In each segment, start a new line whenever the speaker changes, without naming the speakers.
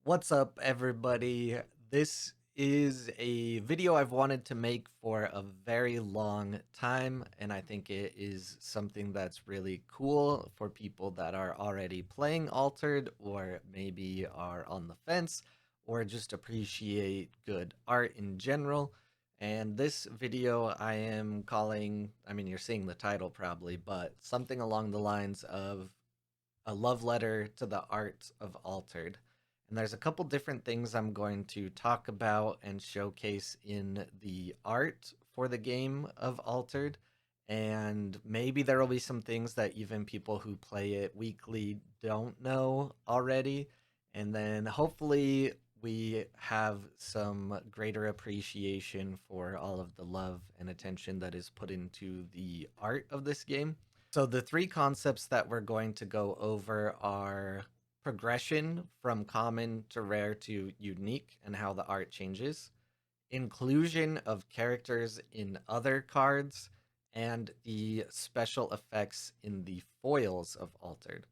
What's up, everybody? This is a video I've wanted to make for a very long time, and I think it is something that's really cool for people that are already playing Altered, or maybe are on the fence, or just appreciate good art in general. And this video I am calling, you're seeing the title probably, but something along the lines of a love letter to the art of Altered. And there's a couple different things I'm going to talk about and showcase in the art for the game of Altered. And maybe there will be some things that even people who play it weekly don't know already. And then hopefully we have some greater appreciation for all of the love and attention that is put into the art of this game. So the three concepts that we're going to go over are progression from common to rare to unique and how the art changes, inclusion of characters in other cards, and the special effects in the foils of Altered.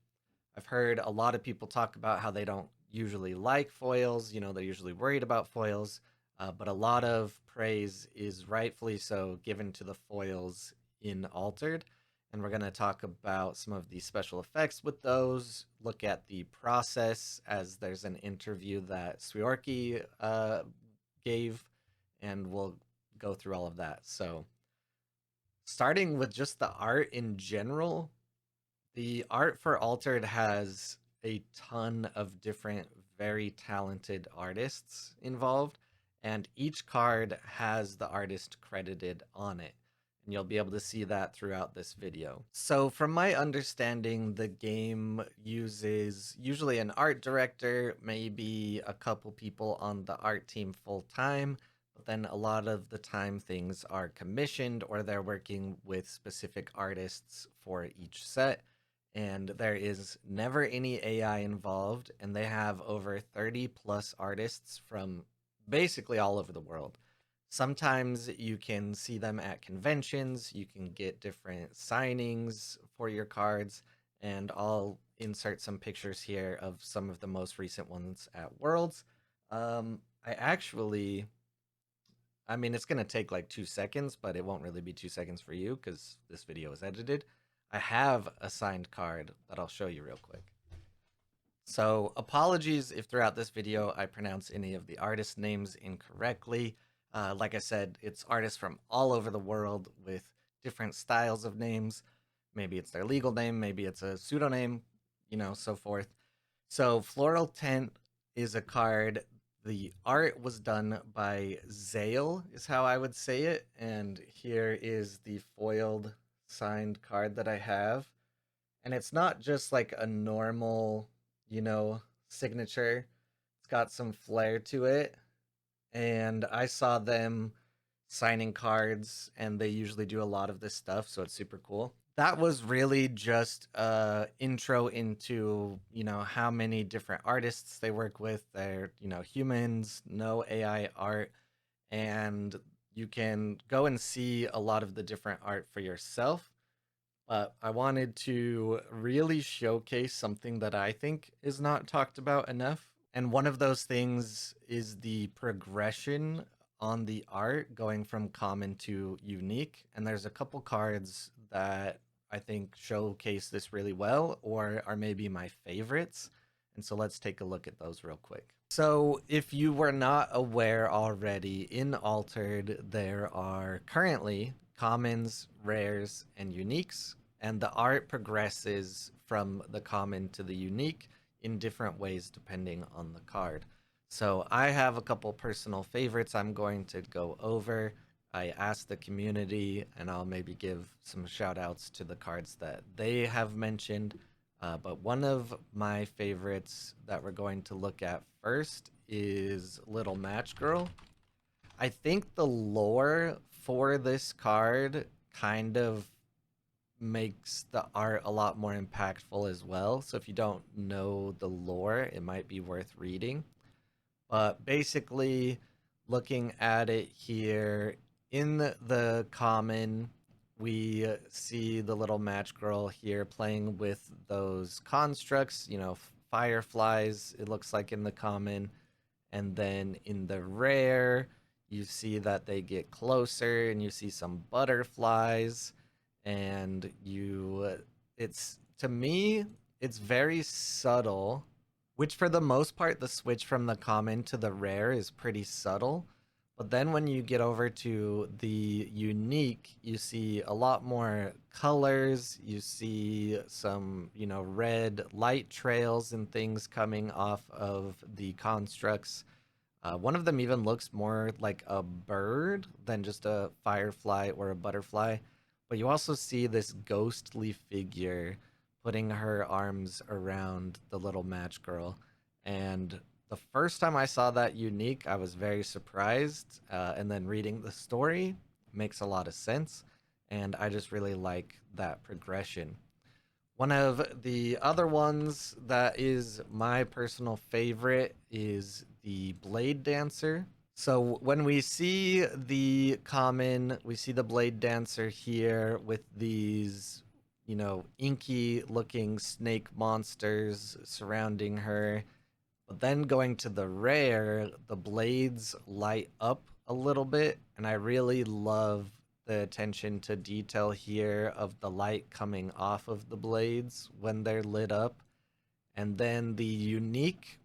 I've heard a lot of people talk about how they don't usually like foils, they're usually worried about foils, but a lot of praise is rightfully so given to the foils in Altered. And we're going to talk about some of the special effects with those, look at the process, as there's an interview that Swiorki gave, and we'll go through all of that. So, starting with just the art in general, the art for Altered has a ton of different, very talented artists involved, and each card has the artist credited on it. And you'll be able to see that throughout this video. So from my understanding, the game uses usually an art director, maybe a couple people on the art team full time, but then a lot of the time things are commissioned or they're working with specific artists for each set. And there is never any AI involved, and they have over 30 plus artists from basically all over the world. Sometimes you can see them at conventions, you can get different signings for your cards, and I'll insert some pictures here of some of the most recent ones at Worlds. I actually, it's going to take like 2 seconds, but it won't really be 2 seconds for you because this video is edited. I have a signed card that I'll show you real quick. So apologies if throughout this video I pronounce any of the artist names incorrectly. Like I said, it's artists from all over the world with different styles of names. Maybe it's their legal name, maybe it's a pseudonym, so forth. So Floral Tent is a card. The art was done by Zale, is how I would say it. And here is the foiled signed card that I have. And it's not just like a normal, signature. It's got some flair to it. And I saw them signing cards, and they usually do a lot of this stuff, so it's super cool. That was really just a intro into, how many different artists they work with. They're, humans, no AI art, and you can go and see a lot of the different art for yourself. But I wanted to really showcase something that I think is not talked about enough. And one of those things is the progression on the art going from common to unique. And there's a couple cards that I think showcase this really well, or are maybe my favorites. And so let's take a look at those real quick. So if you were not aware already, in Altered, there are currently commons, rares, and uniques, and the art progresses from the common to the unique in different ways depending on the card. So I have a couple personal favorites I'm going to go over. I asked the community, and I'll maybe give some shout outs to the cards that they have mentioned. But one of my favorites that we're going to look at first is Little Match Girl. I think the lore for this card kind of makes the art a lot more impactful as well. So if you don't know the lore, it might be worth reading. But basically, looking at it here, in the common, we see the little match girl here playing with those constructs, fireflies, it looks like in the common. And then in the rare, you see that they get closer and you see some butterflies. And it's to me, it's very subtle, which for the most part, the switch from the common to the rare is pretty subtle. But then when you get over to the unique, you see a lot more colors. You see some, red light trails and things coming off of the constructs. One of them even looks more like a bird than just a firefly or a butterfly. But you also see this ghostly figure putting her arms around the little match girl. And the first time I saw that unique, I was very surprised. And then reading the story makes a lot of sense. And I just really like that progression. One of the other ones that is my personal favorite is the Blade Dancer. So when we see the common, we see the Blade Dancer here with these, inky looking snake monsters surrounding her. But then going to the rare, the blades light up a little bit, and I really love the attention to detail here of the light coming off of the blades when they're lit up. And then the unique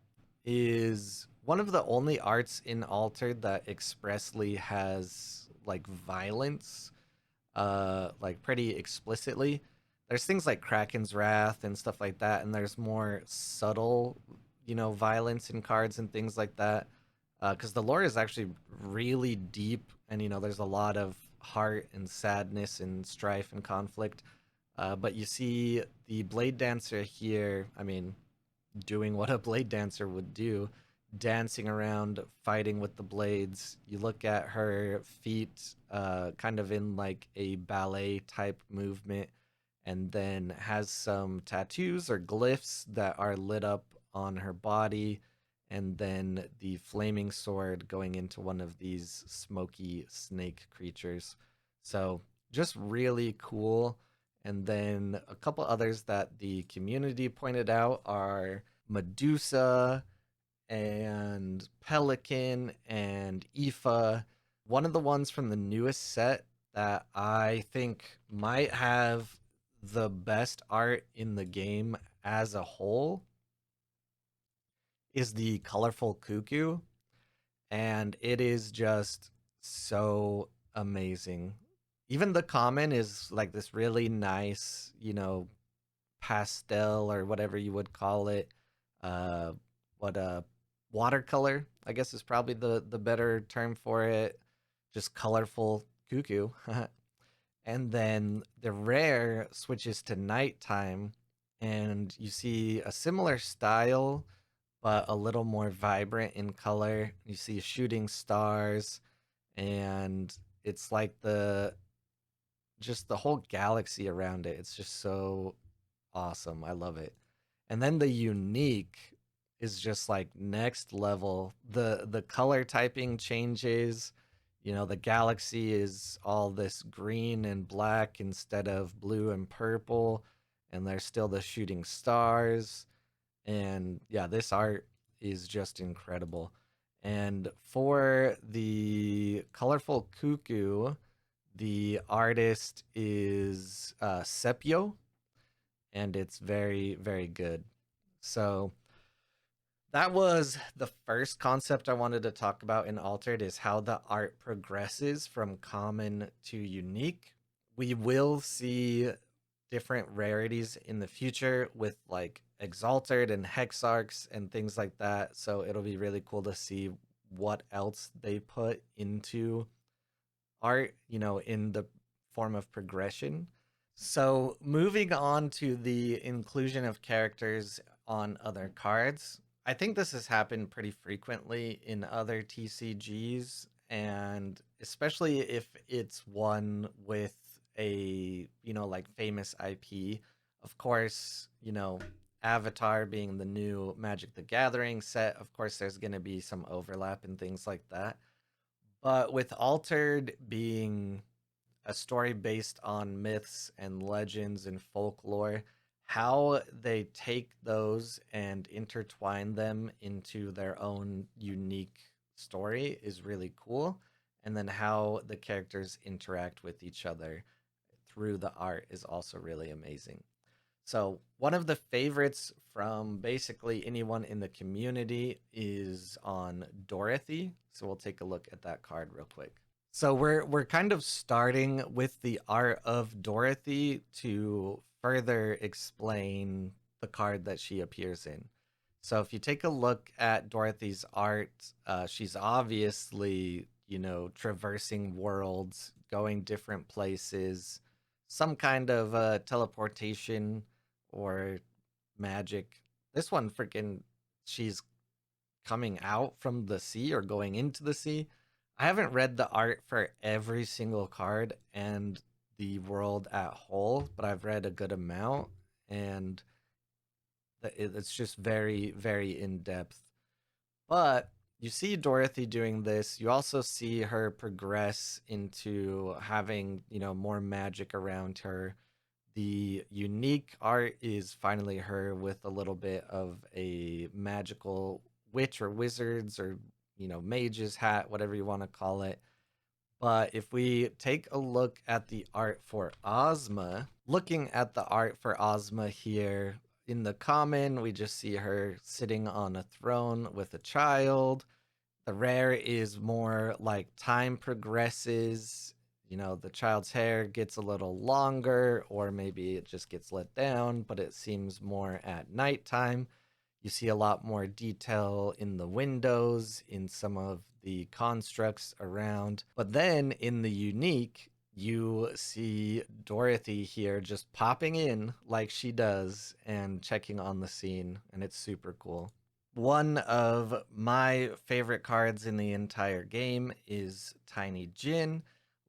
is one of the only arts in Altered that expressly has like violence, like pretty explicitly. There's things like Kraken's Wrath and stuff like that, and there's more subtle, violence in cards and things like that. Because the lore is actually really deep, and there's a lot of heart and sadness and strife and conflict. But you see the Blade Dancer here. I mean, doing what a blade dancer would do, dancing around, fighting with the blades. You look at her feet, kind of in like a ballet type movement, and then has some tattoos or glyphs that are lit up on her body, and then the flaming sword going into one of these smoky snake creatures. So just really cool. And then a couple others that the community pointed out are Medusa and Pelican and Aoife. One of the ones from the newest set that I think might have the best art in the game as a whole is the colorful cuckoo. And it is just so amazing. Even the common is like this really nice, pastel or whatever you would call it. Uh, what Watercolor, I guess, is probably the better term for it. Just colorful cuckoo. And then the rare switches to nighttime, and you see a similar style, but a little more vibrant in color. You see shooting stars, and it's like the whole galaxy around it. It's just so awesome. I love it. And then the unique is just like next level. The color typing changes. The galaxy is all this green and black instead of blue and purple, and there's still the shooting stars. And yeah, this art is just incredible. And for the colorful cuckoo, the artist is Sepio, and it's very, very good. So that was the first concept I wanted to talk about in Altered, is how the art progresses from common to unique. We will see different rarities in the future with like Exalted and Hexarchs and things like that. So it'll be really cool to see what else they put into art, in the form of progression. So, moving on to the inclusion of characters on other cards, I think this has happened pretty frequently in other TCGs, and especially if it's one with a, like famous IP. Of course, Avatar being the new Magic the Gathering set, of course, there's going to be some overlap and things like that. But with Altered being a story based on myths and legends and folklore, how they take those and intertwine them into their own unique story is really cool. And then how the characters interact with each other through the art is also really amazing. So, one of the favorites from basically anyone in the community is on Dorothy. So, we'll take a look at that card real quick. So we're kind of starting with the art of Dorothy to further explain the card that she appears in. So if you take a look at Dorothy's art, she's obviously, traversing worlds, going different places, some kind of teleportation or magic. This one freaking, she's coming out from the sea or going into the sea. I haven't read the art for every single card and the world at whole, but I've read a good amount, and it's just very, very in depth. But you see Dorothy doing this. You also see her progress into having, more magic around her. The unique art is finally her with a little bit of a magical witch or wizards or, mage's hat, whatever you want to call it. But if we take a look at the art for Ozma, looking at the art for Ozma here, in the common, we just see her sitting on a throne with a child. The rare is more like time progresses, the child's hair gets a little longer, or maybe it just gets let down, but it seems more at nighttime. You see a lot more detail in the windows, in some of the constructs around. But then in the unique, you see Dorothy here just popping in like she does and checking on the scene, and it's super cool. One of my favorite cards in the entire game is Tiny Jin,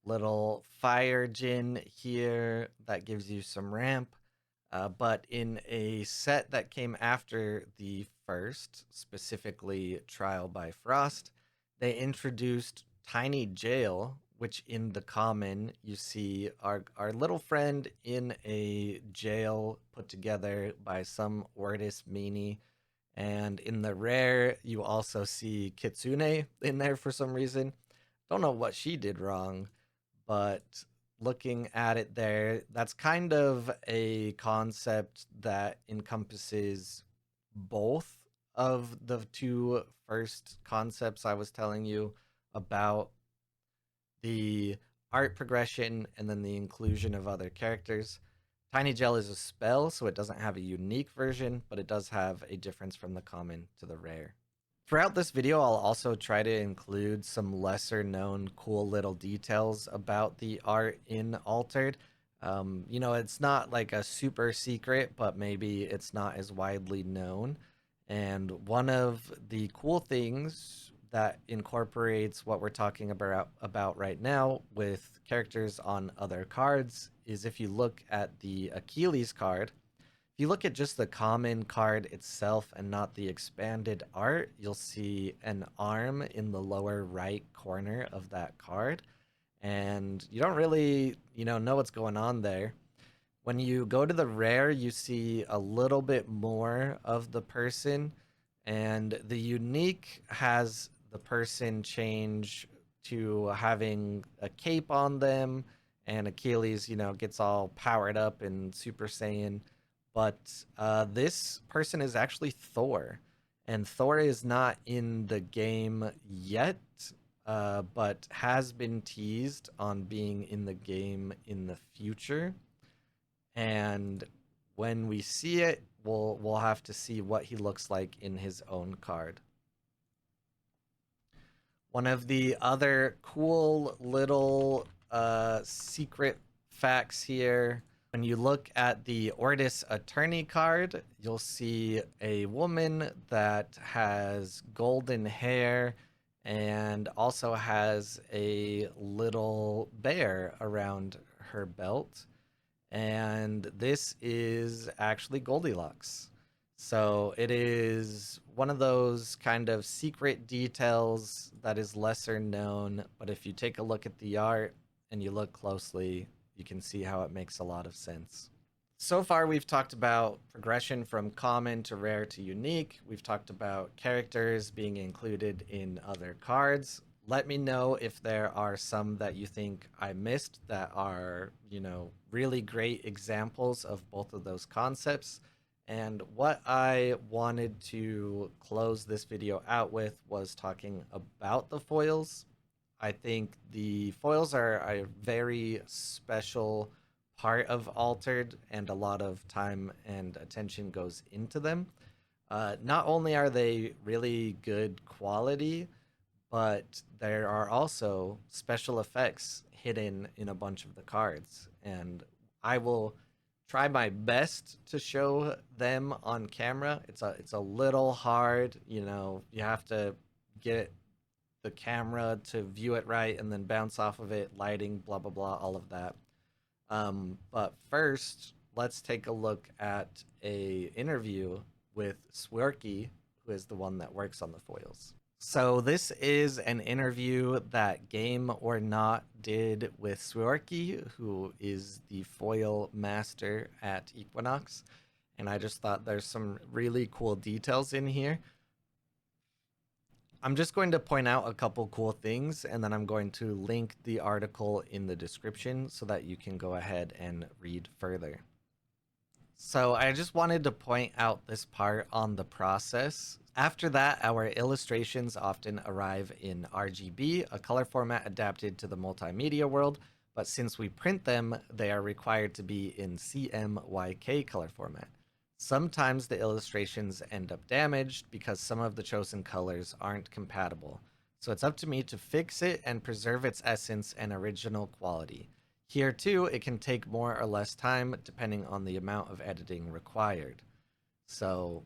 little fire Jin here that gives you some ramp. But in a set that came after the first, specifically Trial by Frost, they introduced Tiny Jail, which in the common you see our little friend in a jail put together by some artist meanie. And in the rare, you also see Kitsune in there for some reason. Don't know what she did wrong, but looking at it there, that's kind of a concept that encompasses both of the two first concepts I was telling you about the art progression and then the inclusion of other characters. Tiny Gel is a spell, so it doesn't have a unique version, but it does have a difference from the common to the rare. Throughout this video, I'll also try to include some lesser known cool little details about the art in Altered. It's not like a super secret, but maybe it's not as widely known. And one of the cool things that incorporates what we're talking about right now with characters on other cards is if you look at the Achilles card, if you look at just the common card itself and not the expanded art, you'll see an arm in the lower right corner of that card. And you don't really, know what's going on there. When you go to the rare, you see a little bit more of the person, and the unique has the person change to having a cape on them, and Achilles, gets all powered up and Super Saiyan. But this person is actually Thor, and Thor is not in the game yet, but has been teased on being in the game in the future. And when we see it, we'll have to see what he looks like in his own card. One of the other cool little secret facts here, when you look at the Ortis Attorney card, you'll see a woman that has golden hair and also has a little bear around her belt. And this is actually Goldilocks. So it is one of those kind of secret details that is lesser known, but if you take a look at the art and you look closely, you can see how it makes a lot of sense. So far, we've talked about progression from common to rare to unique. We've talked about characters being included in other cards. Let me know if there are some that you think I missed that are, really great examples of both of those concepts. And what I wanted to close this video out with was talking about the foils. I think the foils are a very special part of Altered, and a lot of time and attention goes into them. Not only are they really good quality, but there are also special effects hidden in a bunch of the cards. And I will try my best to show them on camera. It's a little hard, you have to get the camera to view it right and then bounce off of it, lighting, blah blah blah, all of that. But first, let's take a look at a interview with Swerky, who is the one that works on the foils. So this is an interview that Game or Not did with Swerky, who is the foil master at Equinox. And I just thought there's some really cool details in here. I'm just going to point out a couple cool things, and then I'm going to link the article in the description so that you can go ahead and read further. So I just wanted to point out this part on the process. After that, our illustrations often arrive in RGB, a color format adapted to the multimedia world, but since we print them, they are required to be in CMYK color format. Sometimes the illustrations end up damaged because some of the chosen colors aren't compatible. So it's up to me to fix it and preserve its essence and original quality. Here too, it can take more or less time depending on the amount of editing required. So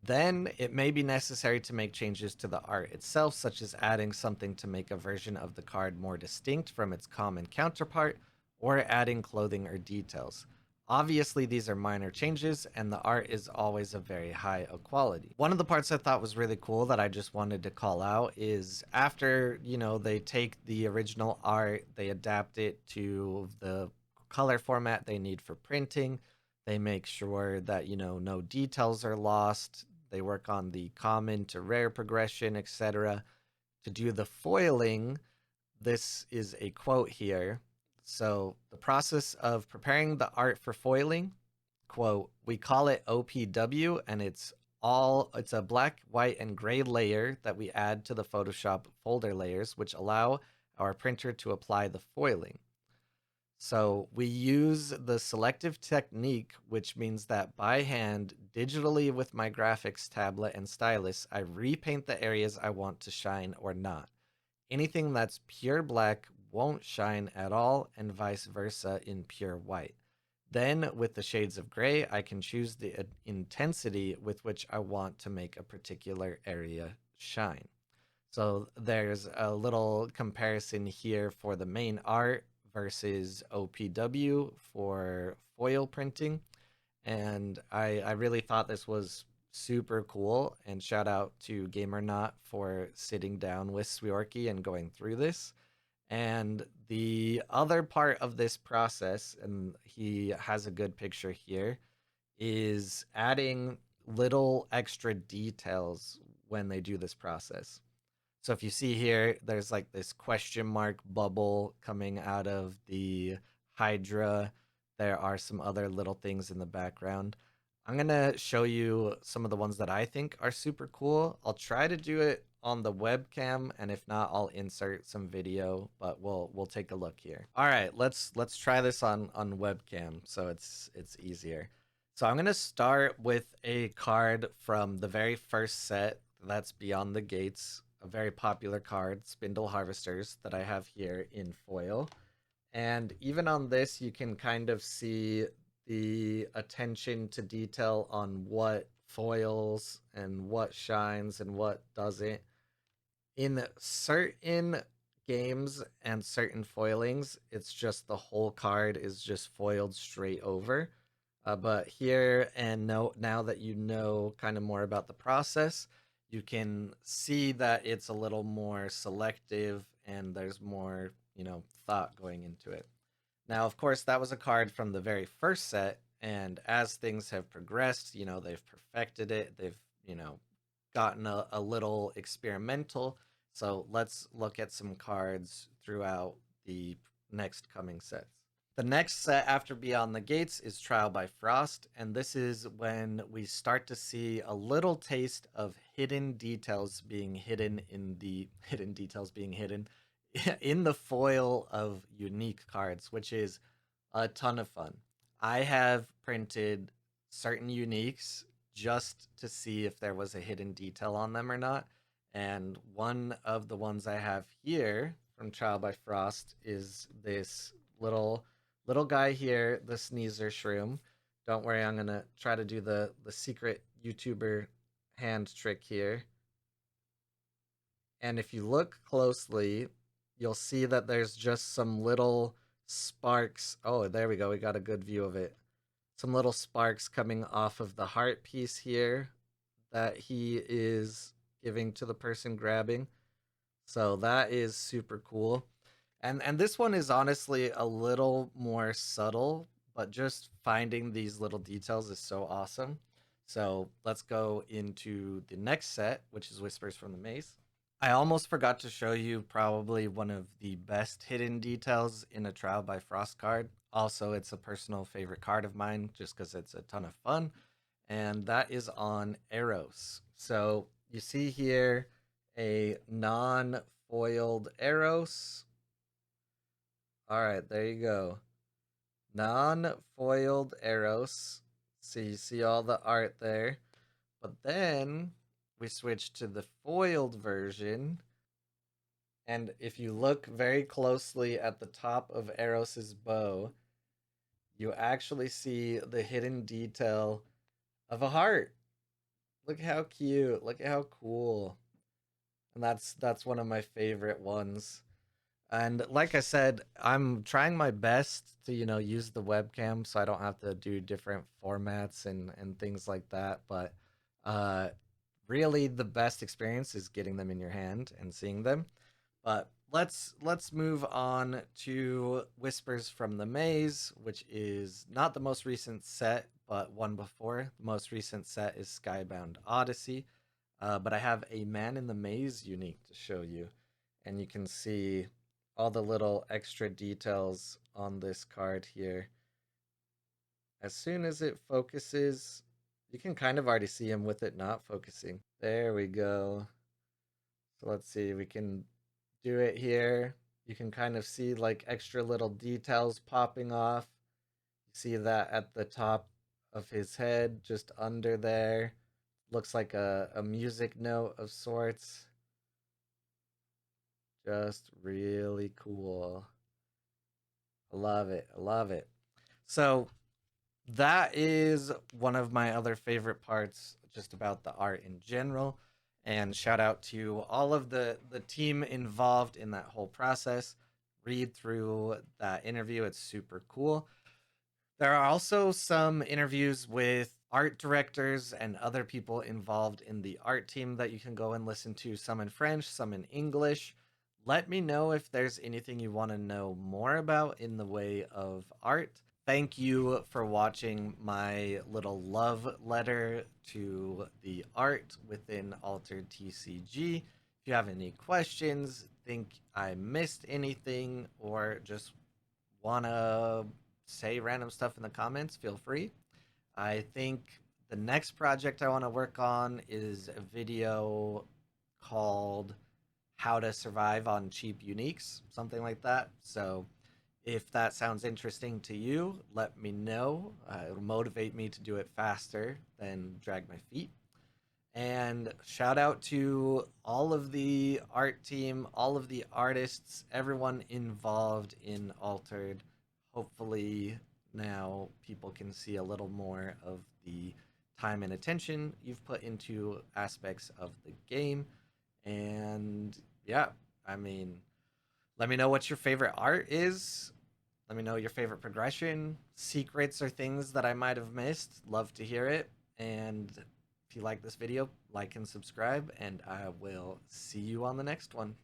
then it may be necessary to make changes to the art itself, such as adding something to make a version of the card more distinct from its common counterpart, or adding clothing or details. Obviously, these are minor changes, and the art is always of very high quality. One of the parts I thought was really cool that I just wanted to call out is after, they take the original art, they adapt it to the color format they need for printing. They make sure that, no details are lost. They work on the common to rare progression, etc. To do the foiling, this is a quote here. So, the process of preparing the art for foiling, quote, we call it OPW, and it's a black, white, and gray layer that we add to the Photoshop folder layers, which allow our printer to apply the foiling. So we use the selective technique, which means that by hand, digitally with my graphics tablet and stylus, I repaint the areas I want to shine or not. Anything that's pure black won't shine at all, and vice versa in pure white. Then, with the shades of gray, I can choose the intensity with which I want to make a particular area shine. So there's a little comparison here for the main art versus OPW for foil printing. And I really thought this was super cool. And shout out to Gamernaut for sitting down with Swiorki and going through this. And the other part of this process, and he has a good picture here, is adding little extra details when they do this process. So if you see here, there's like this question mark bubble coming out of the Hydra. There are some other little things in the background. I'm going to show you some of the ones that I think are super cool. I'll try to do it on the webcam, and if not, I'll insert some video, but we'll take a look here. All right, let's try this on webcam so it's easier. So I'm going to start with a card from the very first set, that's Beyond the Gates, a very popular card, Spindle Harvesters, that I have here in foil. And even on this, you can kind of see the attention to detail on what foils and what shines and what doesn't. In certain games and certain foilings, it's just the whole card is just foiled straight over. But here and now that you know kind of more about the process, you can see that it's a little more selective and there's more, thought going into it. Now, of course, that was a card from the very first set, And as things have progressed, they've perfected it. They've, you know, gotten a little experimental. So let's look at some cards throughout the next coming sets. The next set after Beyond the Gates is Trial by Frost, and this is when we start to see a little taste of hidden details being hidden in the hidden details being hidden in the foil of unique cards, which is a ton of fun. I have printed certain uniques just to see if there was a hidden detail on them or not. And one of the ones I have here from Trial by Frost is this little guy here, the Sneezer Shroom. Don't worry, I'm gonna try to do the secret YouTuber hand trick here. And if you look closely, you'll see that there's just some little sparks. Oh, there we go. We got a good view of it. Some little sparks coming off of the heart piece here that he is giving to the person grabbing. So that is super cool. And this one is honestly a little more subtle, but just finding these little details is so awesome. So let's go into the next set, which is Whispers from the Maze. I almost forgot to show you probably one of the best hidden details in a Trial by Frost card. Also, it's a personal favorite card of mine just because it's a ton of fun, and that is on Eros. So you see here a non foiled Eros. All right, there you go. Non foiled Eros. So you see all the art there. But then we switch to the foiled version. And if you look very closely at the top of Eros's bow, you actually see the hidden detail of a heart. Look how cute. Look at how cool. And that's one of my favorite ones. And like I said, I'm trying my best to, use the webcam so I don't have to do different formats and things like that. But uh, really, the best experience is getting them in your hand and seeing them. But let's move on to Whispers from the Maze, which is not the most recent set, but one before. The most recent set is Skybound Odyssey. But I have a Man in the Maze unique to show you, and you can see all the little extra details on this card here. As soon as it focuses, you can kind of already see him with it not focusing. There we go. So let's see, we can do it here. You can kind of see like extra little details popping off. You see that at the top of his head, just under there. Looks like a music note of sorts. Just really cool. I love it. I love it. So that is one of my other favorite parts just about the art in general. And shout out to all of the team involved in that whole process. Read through that interview, it's super cool. There are also some interviews with art directors and other people involved in the art team that you can go and listen to, some in French, some in English. Let me know if there's anything you want to know more about in the way of art. Thank you for watching my little love letter to the art within Altered TCG. If you have any questions, think I missed anything, or just want to say random stuff in the comments, feel free. I think the next project I want to work on is a video called How to Survive on Cheap Uniques, something like that. So if that sounds interesting to you, let me know. It'll motivate me to do it faster than drag my feet. And shout out to all of the art team, all of the artists, everyone involved in Altered. Hopefully, now people can see a little more of the time and attention you've put into aspects of the game. And yeah, I mean, let me know what your favorite art is. Let me know your favorite progression, secrets, or things that I might have missed. Love to hear it. And if you like this video, like and subscribe, and I will see you on the next one.